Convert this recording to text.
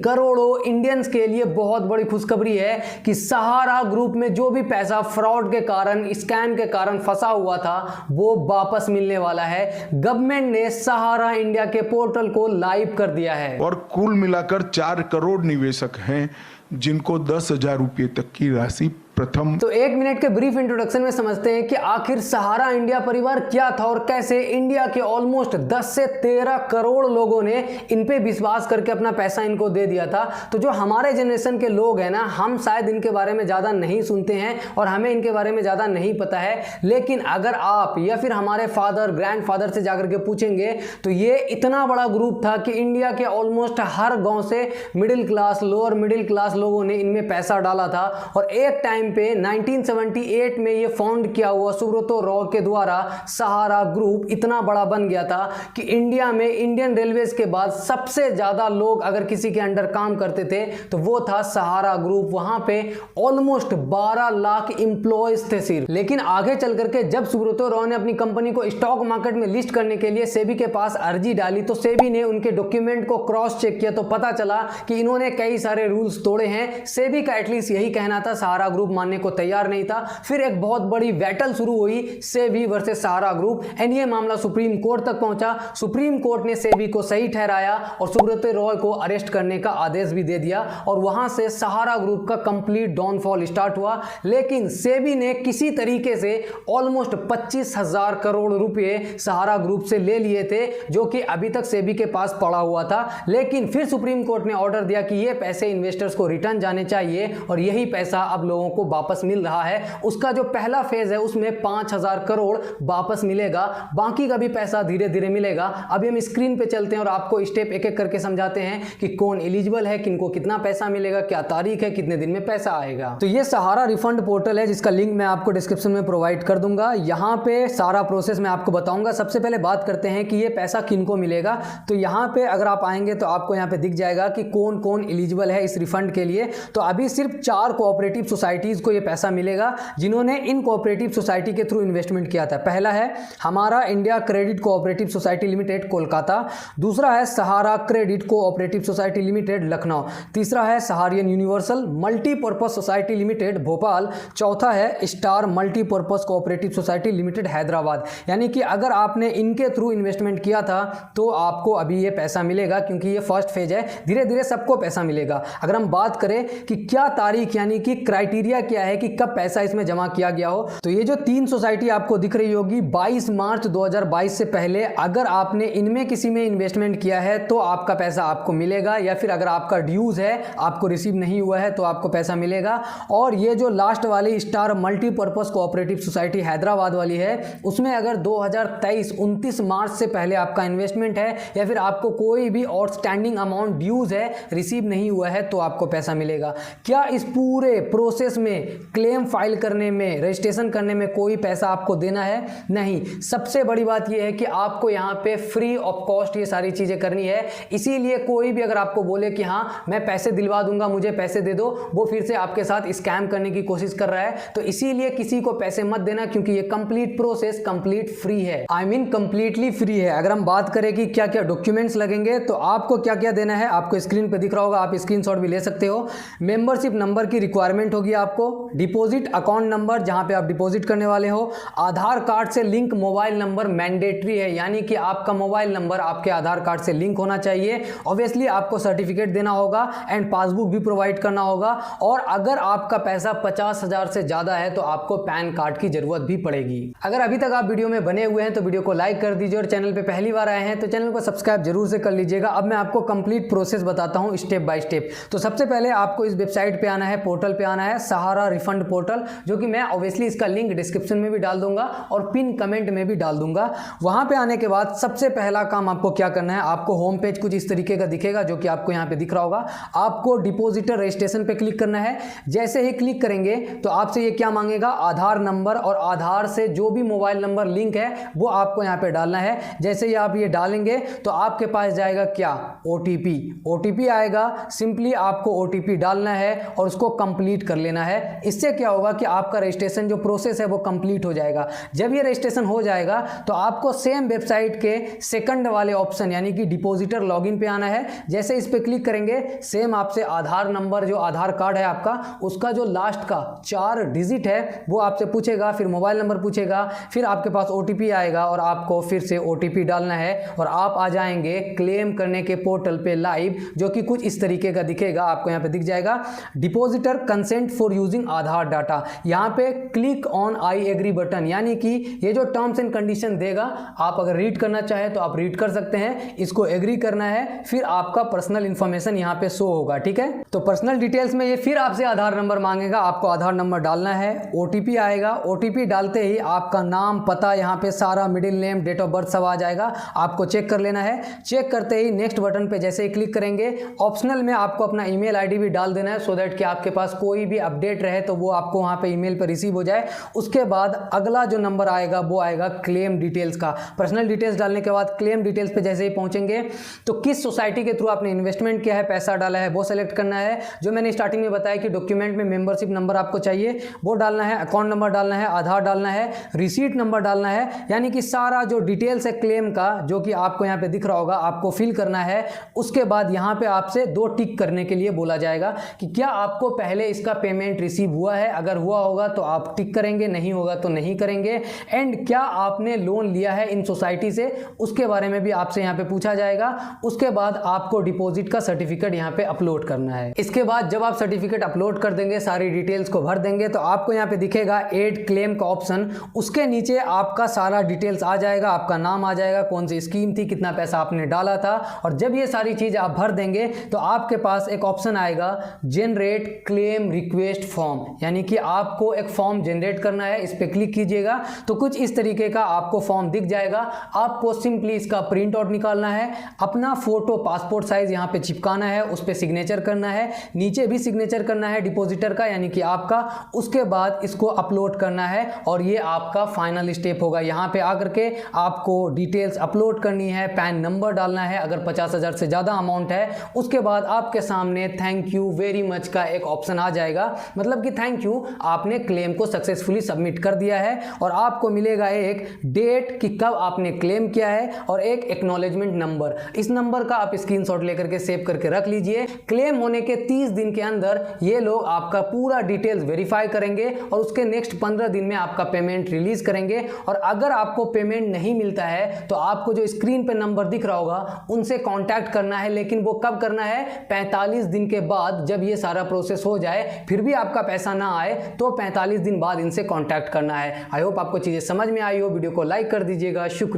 करोड़ों इंडियंस के लिए बहुत बड़ी खुशखबरी है कि सहारा ग्रुप में जो भी पैसा फ्रॉड के कारण, स्कैम के कारण फंसा हुआ था वो वापस मिलने वाला है। गवर्नमेंट ने सहारा इंडिया के पोर्टल को लाइव कर दिया है और कुल मिलाकर 4 करोड़ निवेशक हैं जिनको 10,000 रुपये तक की राशि प्रथम। तो 1 मिनट के ब्रीफ इंट्रोडक्शन में समझते हैं कि आखिर सहारा इंडिया परिवार क्या था और कैसे इंडिया के ऑलमोस्ट 10 से 13 करोड़ लोगों ने इन पे विश्वास करके अपना पैसा इनको दे दिया था। तो जो हमारे जनरेशन के लोग हैं ना, हम शायद इनके बारे में ज़्यादा नहीं सुनते हैं और हमें इनके बारे में ज़्यादा नहीं पता है, लेकिन अगर आप या फिर हमारे फादर, ग्रैंडफादर से जाकर के पूछेंगे तो ये इतना बड़ा ग्रुप था कि इंडिया के ऑलमोस्ट हर गाँव से middle class, lower middle class लोगों ने इनमें पैसा डाला था। और एक टाइम पे 1978 में ये फाउंड किया हुआ सुब्रतो रॉय के द्वारा सहारा ग्रुप इतना बड़ा बन गया था कि इंडिया में इंडियन रेलवेज के बाद सबसे ज्यादा लोग अगर किसी के अंडर काम करते थे तो वो था सहारा ग्रुप। वहां पे ऑलमोस्ट 12 लाख इंप्लॉयज थे सिर्फ। लेकिन आगे चल करके जब सुब्रतो रॉय ने अपनी कंपनी को स्टॉक मार्केट में लिस्ट करने के लिए सेबी के पास अर्जी डाली तो सेबी ने उनके डॉक्यूमेंट को क्रॉस चेक किया तो पता चला कि इन्होंने कई सारे रूल्स तोड़े हैं। सेबी का एटलीस्ट यही कहना था, सहारा ग्रुप मानने को तैयार नहीं था। फिर एक बहुत बड़ी बैटल शुरू हुई, SEBI versus Sahara group, and ये मामला सुप्रीम कोर्ट तक पहुंचा। सुप्रीम कोर्ट ने सेबी को सही ठहराया और सुब्रतो रॉय को अरेस्ट करने का आदेश भी दे दिया और वहां से सहारा ग्रुप का कंप्लीट डाउनफॉल स्टार्ट हुआ। लेकिन सेबी ने किसी तरीके से ऑलमोस्ट 25,000 करोड़ रुपए सहारा ग्रुप से ले लिए थे, जो कि अभी तक सेबी के पास पड़ा हुआ था। लेकिन फिर सुप्रीम कोर्ट ने ऑर्डर दिया कि ये पैसे इन्वेस्टर्स को रिटर्न जाने चाहिए और यही पैसा अब लोगों को वापस मिल रहा है। उसका जो पहला फेज है उसमें 5,000 करोड़ वापस मिलेगा, बाकी का भी पैसा धीरे धीरे मिलेगा। अभी हम स्क्रीन पे चलते हैं और आपको स्टेप एक एक करके समझाते हैं कि कौन एलिजिबल है, किनको कितना पैसा मिलेगा, क्या तारीख है, कितने दिन में पैसा आएगा। तो ये सहारा रिफंड पोर्टल है जिसका लिंक मैं आपको डिस्क्रिप्शन में प्रोवाइड कर दूंगा। यहाँ पे सारा प्रोसेस मैं आपको बताऊंगा। सबसे पहले बात करते हैं कि ये पैसा किनको मिलेगा। तो यहाँ पे अगर आप आएंगे तो आपको यहाँ पे दिख जाएगा कि कौन कौन एलिजिबल है इस रिफंड के लिए। तो अभी सिर्फ 4 कोऑपरेटिव सोसाइटीज को ये पैसा मिलेगा जिन्होंने इन कोऑपरेटिव सोसाइटी के थ्रू इन्वेस्टमेंट किया था। पहला है हमारा India credit cooperative society limited Kolkata, दूसरा है Sahara credit cooperative society limited Lucknow, तीसरा है Saharian universal multipurpose society limited Bhopal, चौथा है star multipurpose cooperative society limited Hyderabad. यानी कि अगर आपने इनके थ्रू इन्वेस्टमेंट किया था तो आपको अभी ये पैसा मिलेगा, क्योंकि ये फर्स्ट फेज है, धीरे धीरे सबको पैसा मिलेगा। अगर हम बात करें कि क्या तारीख यानी कि क्राइटेरिया क्या है कि कब पैसा इसमें जमा किया गया हो, तो ये जो 3 सोसाइटी आपको दिख रही होगी 22 मार्च 2022 से पहले अगर आपने इनमें किसी में इन्वेस्टमेंट किया है तो आपका पैसा आपको मिलेगा, या फिर अगर आपका ड्यूज है आपको रिसीव नहीं हुआ है तो आपको पैसा मिलेगा। और ये जो लास्ट वाली star multipurpose cooperative society Hyderabad वाली है उसमें अगर 2023 29 मार्च से पहले आपका इन्वेस्टमेंट है या फिर आपको कोई भी आउटस्टैंडिंग अमाउंट ड्यूज है रिसीव नहीं हुआ है तो आपको पैसा मिलेगा। क्या इस पूरे प्रोसेस में क्लेम फाइल करने में, रजिस्ट्रेशन करने में कोई पैसा आपको देना है? नहीं। सबसे बड़ी बात यह है कि आपको यहाँ पे फ्री ऑफ कॉस्ट ये सारी चीजें करनी है। इसीलिए कोई भी अगर आपको बोले कि हाँ मैं पैसे दिलवा दूंगा, मुझे पैसे दे दो, वो फिर से आपके साथ स्कैम करने की कोशिश कर रहा है। तो इसीलिए किसी को पैसे मत देना, क्योंकि ये कंप्लीट प्रोसेस कंप्लीट फ्री है, आई मीन कंप्लीटली फ्री है। अगर हम बात करें कि क्या क्या डॉक्यूमेंट्स लगेंगे तो आपको क्या क्या देना है, आपको स्क्रीन पे दिख रहा होगा, आप स्क्रीनशॉट भी ले सकते हो। मेंबरशिप नंबर की रिक्वायरमेंट होगी आपको, डिपॉजिट अकाउंट नंबर जहां पे आप डिपॉजिट करने वाले हो, आधार कार्ड से लिंक मोबाइल नंबर मैंडेटरी है, यानी कि आपका मोबाइल नंबर आपके आधार कार्ड से लिंक होना चाहिए। ऑब्वियसली आपको सर्टिफिकेट देना होगा एंड पासबुक भी प्रोवाइड करना होगा। और अगर आपका पैसा 50,000 से ज्यादा है तो आपको पैन कार्ड की जरूरत भी पड़ेगी। अगर अभी तक आप वीडियो में बने हुए हैं तो वीडियो को लाइक कर दीजिए और चैनल पे पहली बार आए हैं तो चैनल को सब्सक्राइब जरूर से कर लीजिएगा। अब मैं आपको कंप्लीट प्रोसेस बताता हूं स्टेप बाय स्टेप। तो सबसे पहले आपको इस वेबसाइट पे आना है, पोर्टल पे आना है, सहारा रिफंड पोर्टल, जो कि मैं ऑब्वियसली इसका लिंक डिस्क्रिप्शन में भी डाल दूंगा और पिन कमेंट में भी डाल दूंगा। वहां पे आने के बाद सबसे पहला काम आपको क्या करना है, आपको होम पेज कुछ इस तरीके का दिखेगा जो कि आपको यहाँ पे दिख रहा होगा। आपको डिपॉजिटर रजिस्ट्रेशन पे क्लिक करना है। जैसे ही क्लिक करेंगे तो आपसे ये क्या मांगेगा, आधार नंबर और आधार से जो भी मोबाइल नंबर लिंक है वो आपको यहाँ पे डालना है। जैसे ही आप ये डालेंगे तो आपके पास जाएगा क्या, ओटीपी आएगा। सिंपली आपको ओटीपी डालना है और उसको कंप्लीट कर लेना है। है। इससे क्या होगा कि आपका रजिस्ट्रेशन जो प्रोसेस है वो कंप्लीट हो जाएगा। जब ये रजिस्ट्रेशन हो जाएगा तो आपको सेम वेबसाइट के सेकंड वाले ऑप्शन यानी कि डिपॉजिटर लॉगिन पे आना है। जैसे इस पे क्लिक करेंगे सेम आपसे आधार नंबर, जो आधार कार्ड है आपका, उसका जो लास्ट का 4 डिजिट है वो आपसे पूछेगा, फिर मोबाइल नंबर पूछेगा, फिर आपके पास OTP आएगा और आपको फिर से OTP डालना है और आप आ जाएंगे क्लेम करने के पोर्टल पे लाइव, जो कि कुछ इस तरीके का दिखेगा। आपको यहाँ पे दिख जाएगा depositor consent for using Aadhaar data. यहाँ पे click on I agree button, यानी कि ये जो टर्म्स एंड कंडीशन देगा, आप अगर रीड करना चाहे तो आप रीड कर सकते हैं, इसको एग्री करना है, फिर आपका पर्सनल इंफॉर्मेशन यहाँ पे शो होगा। ठीक है, तो पर्सनल डिटेल्स में ये फिर आपसे आधार नंबर मांगेगा, आपको आधार नंबर डालना है, OTP आएगा, OTP डालते ही आपका नाम, पता, यहाँ पे सारा middle name, date of birth सब आ जाएगा। आपको चेक कर लेना है। चेक करते ही नेक्स्ट बटन पे जैसे ही क्लिक करेंगे, ऑप्शनल में आपको अपना ईमेल आईडी भी डाल देना है, सो दैट कि आपके पास कोई भी अपडेट रहे तो वो आपको वहाँ पे ईमेल पे रिसीव हो जाए। उसके बाद अगला जो नंबर आएगा वो आएगा क्लेम डिटेल्स का। पर्सनल डिटेल्स डालने के बाद क्लेम डिटेल्स पे जैसे ही पहुंचेंगे तो किस सोसाइटी के थ्रू आपने इन्वेस्टमेंट किया है, पैसा डाला है, वो सेलेक्ट करना है। जो मैंने स्टार्टिंग में बताया कि डॉक्यूमेंट में मेंबरशिप नंबर आपको चाहिए, वो डालना है, अकाउंट नंबर डालना है, आधार डालना है, रिसीट नंबर डालना है, यानी कि सारा जो डिटेल्स है क्लेम का, जो कि आपको यहाँ पे दिख रहा होगा, आपको फिल करना है। उसके बाद यहाँ पे आपसे 2 टिक करने के लिए बोला जाएगा कि क्या आपको पहले इसका पेमेंट रिसीव हुआ है। अगर हुआ होगा तो आप टिक करेंगे, नहीं होगा तो नहीं करेंगे। एंड क्या आपने लोन लिया है इन सोसाइटी से, उसके बारे में भी आपसे यहाँ पे पूछा जाएगा। उसके बाद आपको डिपॉजिट का सर्टिफिकेट यहाँ पे अपलोड करना है। इसके बाद जब आप सर्टिफिकेट अपलोड कर देंगे, सारी डिटेल्स को भर देंगे, तो आपको यहाँ पे दिखेगा एड क्लेम का ऑप्शन। उसके नीचे आपका सारा डिटेल्स आ जाएगा, आपका नाम आ जाएगा, कौन सी स्कीम थी, कितना पैसा आपने डाला था। और जब ये सारी चीज आप भर देंगे तो आपके पास एक ऑप्शन आएगा जनरेट क्लेम रिक्वेस्ट फॉर्म, यानी कि आपको एक फॉर्म जनरेट करना है। इस पे क्लिक कीजिएगा तो कुछ इस तरीके का आपको फॉर्म दिख जाएगा। आपको सिंपली इसका प्रिंट आउट निकालना है, अपना फोटो पासपोर्ट साइज यहाँ पे चिपकाना है, उस पे सिग्नेचर करना है, नीचे भी सिग्नेचर करना है डिपॉजिटर का यानी कि आपका। उसके बाद इसको अपलोड करना है और ये आपका फाइनल स्टेप होगा। यहाँ पे आकर के आपको डिटेल्स अपलोड करनी है, पैन नंबर डालना है अगर 50,000 से ज़्यादा अमाउंट है। उसके बाद आपके सामने थैंक यू वेरी मच का एक ऑप्शन आ जाएगा, मतलब कि थैंक यू, आपने क्लेम को सक्सेसफुली सबमिट कर दिया है। और आपको मिलेगा एक डेट कि कब आपने क्लेम किया है और एक एक्नॉलेजमेंट नंबर। इस नंबर का आप स्क्रीनशॉट लेकर के सेव करके रख लीजिए। क्लेम होने के 30 दिन के अंदर ये लोग आपका पूरा डिटेल्स वेरीफाई करेंगे और उसके नेक्स्ट 15 दिन में आपका पेमेंट रिलीज करेंगे। और अगर आपको पेमेंट नहीं मिलता है तो आपको जो स्क्रीन पे नंबर दिख रहा होगा उनसे कांटेक्ट करना है, लेकिन वो कब करना है, 45 दिन के बाद। जब ये सारा प्रोसेस हो जाए फिर भी आपका पैसा ना आए तो 45 दिन बाद इनसे कांटेक्ट करना है। आई होप आपको चीजें समझ में आई हो। वीडियो को लाइक कर दीजिएगा। शुक्रिया।